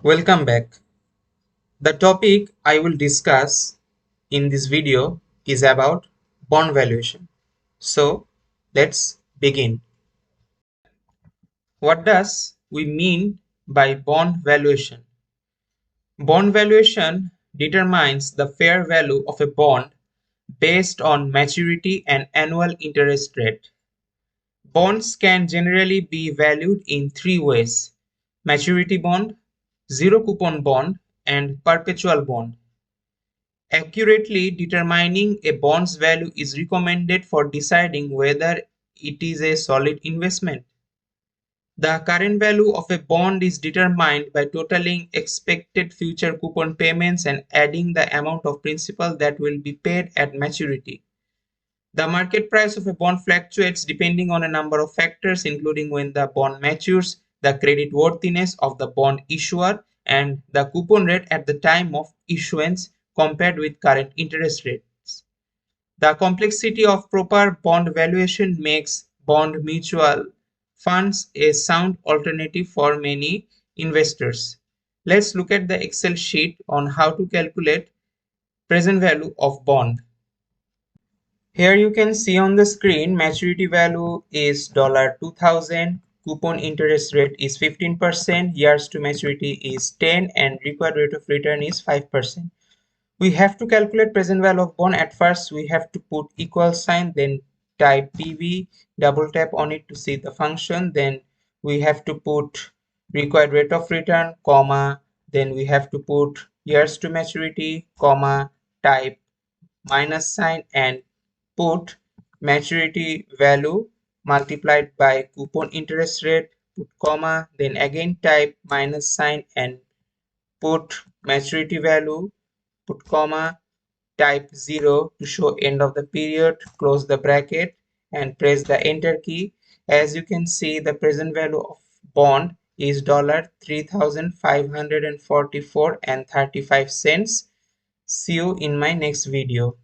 Welcome back. The topic I will discuss in this video is about bond valuation. So let's begin. What does we mean by bond valuation? Bond valuation determines the fair value of a bond based on maturity and annual interest rate. Bonds can generally be valued in three ways: maturity bond, zero coupon bond, and perpetual bond. Accurately determining a bond's value is recommended for deciding whether it is a solid investment. The current value of a bond is determined by totaling expected future coupon payments and adding the amount of principal that will be paid at maturity. The market price of a bond fluctuates depending on a number of factors, including when the bond matures, the creditworthiness of the bond issuer, and the coupon rate at the time of issuance compared with current interest rates. The complexity of proper bond valuation makes bond mutual funds a sound alternative for many investors. Let's look at the Excel sheet on how to calculate present value of bond. Here you can see on the screen maturity value is $2000, coupon interest rate is 15%, years to maturity is 10, and required rate of return is 5%. We have to calculate present value of bond. At first we have to put equal sign, then type PV, double tap on it to see the function, then we have to put required rate of return, comma, then we have to put years to maturity, comma, type minus sign and put maturity value multiplied by coupon interest rate, put comma, then again type minus sign and put maturity value, put comma, type 0 to show end of the period, close the bracket and press the enter key. As you can see, the present value of bond is $3,544.35. See you in my next video.